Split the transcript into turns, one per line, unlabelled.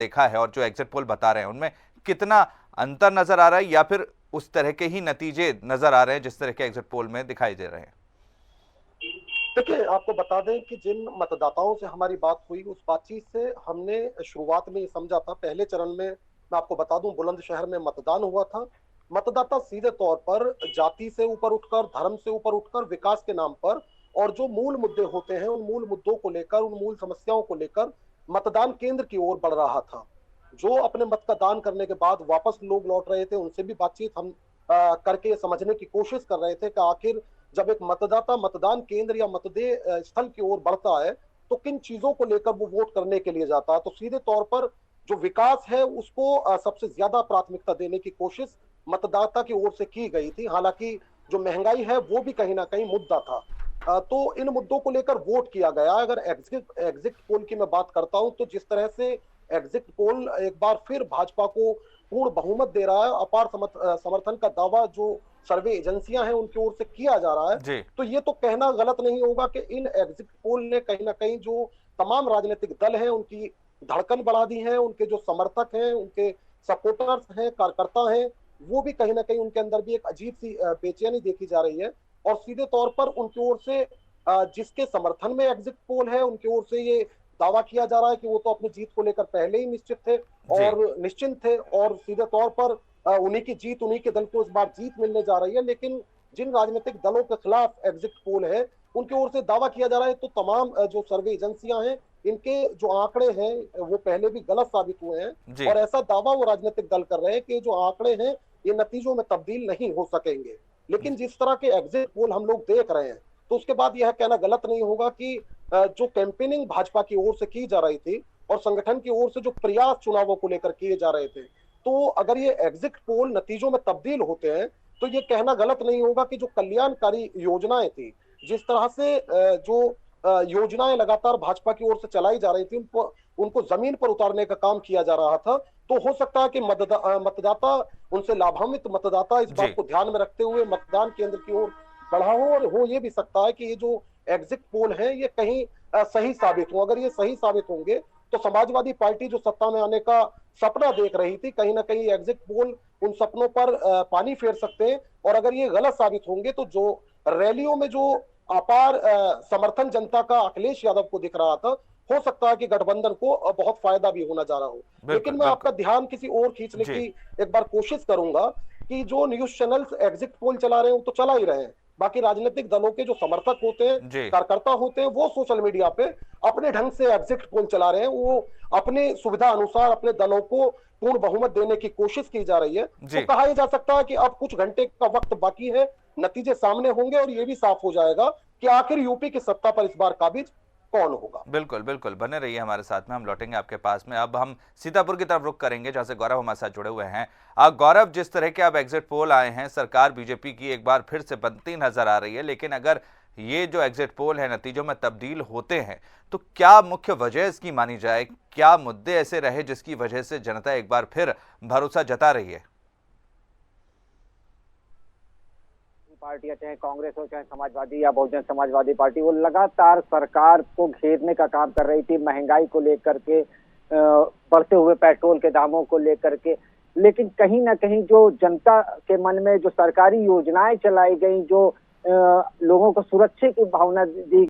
देखा है और जो एग्जिट पोल बता रहे हैं उनमें कितना अंतर नजर आ रहा है, या फिर उस तरह के ही नतीजे नजर आ रहे हैं जिस तरह के एग्जिट पोल में दिखाई दे रहे हैं?
देखिए, आपको बता दें कि जिन मतदाताओं से हमारी बात हुई, उस बातचीत से हमने शुरुआत में ये समझा था। पहले चरण में मैं आपको बता दूं, बुलंदशहर में मतदान हुआ था। मतदाता सीधे तौर पर जाति से ऊपर उठकर, धर्म से ऊपर उठकर विकास के नाम पर और जो मूल मुद्दे होते हैं, उन मूल मुद्दों को लेकर, उन मूल समस्याओं को लेकर मतदान केंद्र की ओर बढ़ रहा था। जो अपने मत का दान करने के बाद वापस लोग लौट रहे थे, उनसे भी बातचीत हम करके समझने की कोशिश कर रहे थे कि आखिर जब एक मतदाता मतदान केंद्र या मतदेय स्थल की ओर बढ़ता है, तो किन चीजों को लेकर वो वोट करने के लिए जाता है। तो सीधे तौर पर जो विकास है, उसको सबसे ज्यादा प्राथमिकता देने की कोशिश मतदाता की ओर से की गई थी। हालांकि जो महंगाई है, वो भी कहीं ना कहीं मुद्दा था। तो इन मुद्दों को लेकर वोट किया गया। अगर एग्जिट एग्जिट पोल की मैं बात करता हूं, तो जिस तरह से एग्जिट पोल एक बार फिर भाजपा को पूर्ण बहुमत दे रहा है, अपार समर्थन का दावा जो सर्वे एजेंसियां हैं उनकी ओर से किया जा रहा है,
जी।
तो ये तो कहना गलत नहीं होगा कि इन एग्जिट पोल ने कहीं ना कहीं जो तमाम राजनीतिक दल हैं उनकी धड़कन बढ़ा दी है। उनके जो समर्थक हैं, उनके सपोर्टर्स हैं, कार्यकर्ता हैं, वो भी कहीं ना कहीं उनके अंदर भी एक अजीब सी बेचैनी देखी जा रही है। और सीधे तौर पर उनकी ओर से जिसके समर्थन में एग्जिट पोल है, उनकी ओर से ये दावा किया जा रहा है कि वो तो अपनी जीत को लेकर पहले ही निश्चित थे
जी।
और निश्चिंत थे, और सीधे तौर पर उन्हीं की जीत, उन्हीं के दल को इस बार जीत मिलने जा रही है। लेकिन जिन राजनीतिक दलों के खिलाफ एग्जिट पोल है, उनकी ओर से दावा किया जा रहा है, तो तमाम जो सर्वे एजेंसियां हैं, इनके जो आंकड़े हैं वो पहले भी गलत साबित हुए हैं।
जी।
और ऐसा दावा वो राजनीतिक दल कर रहे हैं कि जो आंकड़े हैं ये नतीजों में तब्दील नहीं हो सकेंगे। लेकिन जिस तरह के एग्जिट पोल हम लोग देख रहे हैं, तो उसके बाद यह कहना गलत नहीं होगा कि जो कैंपेनिंग भाजपा की ओर से की जा रही थी और संगठन की ओर से जो प्रयास चुनावों को लेकर किए जा रहे थे, तो अगर ये एग्जिट पोल नतीजों में तब्दील होते हैं, तो ये कहना गलत नहीं होगा कि जो कल्याणकारी योजनाएं थी, जिस तरह से जो योजनाएं लगातार भाजपा की ओर से चलाई जा रही थी, उनको उनको जमीन पर उतारने का काम किया जा रहा था। तो हो सकता है कि मतदाता, उनसे लाभान्वित मतदाता इस बात
जी।
को ध्यान में रखते हुए मतदान केंद्र की ओर बढ़ा हो। और हो ये भी सकता है कि ये जो एग्जिट पोल है ये कहीं सही साबित हो। अगर ये सही साबित होंगे, तो समाजवादी पार्टी जो सत्ता में आने का सपना देख रही थी, कहीं ना कहीं एग्जिट पोल उन सपनों पर पानी फेर सकते हैं। और अगर ये गलत साबित होंगे, तो जो रैलियों में जो अपार समर्थन जनता का अखिलेश यादव को दिख रहा था, हो सकता है कि गठबंधन को बहुत फायदा भी होना जा रहा हो।
बिल्कुल
लेकिन मैं आपका
बिल्कुल।
ध्यान किसी और खींचने
जी।
की एक बार कोशिश करूंगा कि जो न्यूज चैनल्स एग्जिट पोल चला रहे हैं, वो तो चला ही रहे हैं। बाकी राजनीतिक दलों के जो समर्थक होते हैं,
जी।
कार्यकर्ता होते हैं, वो सोशल मीडिया पे अपने ढंग से एग्जिट पोल चला रहे हैं। वो अपने सुविधा अनुसार अपने दलों को पूर्ण बहुमत देने की कोशिश की जा रही है। तो
जी।
कहा यह जा सकता है कि अब कुछ घंटे का वक्त बाकी है, नतीजे सामने होंगे और ये भी साफ हो जाएगा कि आखिर यूपी की सत्ता पर इस बार काबिज कौन होगा।
बिल्कुल बिल्कुल, बने रहिए हमारे साथ में, हम लौटेंगे आपके पास में। अब हम सीतापुर की तरफ रुख करेंगे जहां से गौरव हमारे साथ जुड़े हुए हैं। गौरव, जिस तरह के अब एग्जिट पोल आए हैं, सरकार बीजेपी की एक बार फिर से बनती नजर आ रही है, लेकिन अगर ये जो एग्जिट पोल है नतीजों में तब्दील होते हैं, तो क्या मुख्य वजह इसकी मानी जाए? क्या मुद्दे ऐसे रहे जिसकी वजह से जनता एक बार फिर भरोसा जता रही है?
पार्टियां, चाहे कांग्रेस हो, चाहे समाजवादी या बहुजन समाजवादी पार्टी, वो लगातार सरकार को घेरने का काम कर रही थी, महंगाई को लेकर के, बढ़ते हुए पेट्रोल के दामों को लेकर के। लेकिन कहीं ना कहीं जो जनता के मन में जो सरकारी योजनाएं चलाई गई, जो लोगों को सुरक्षा की भावना दी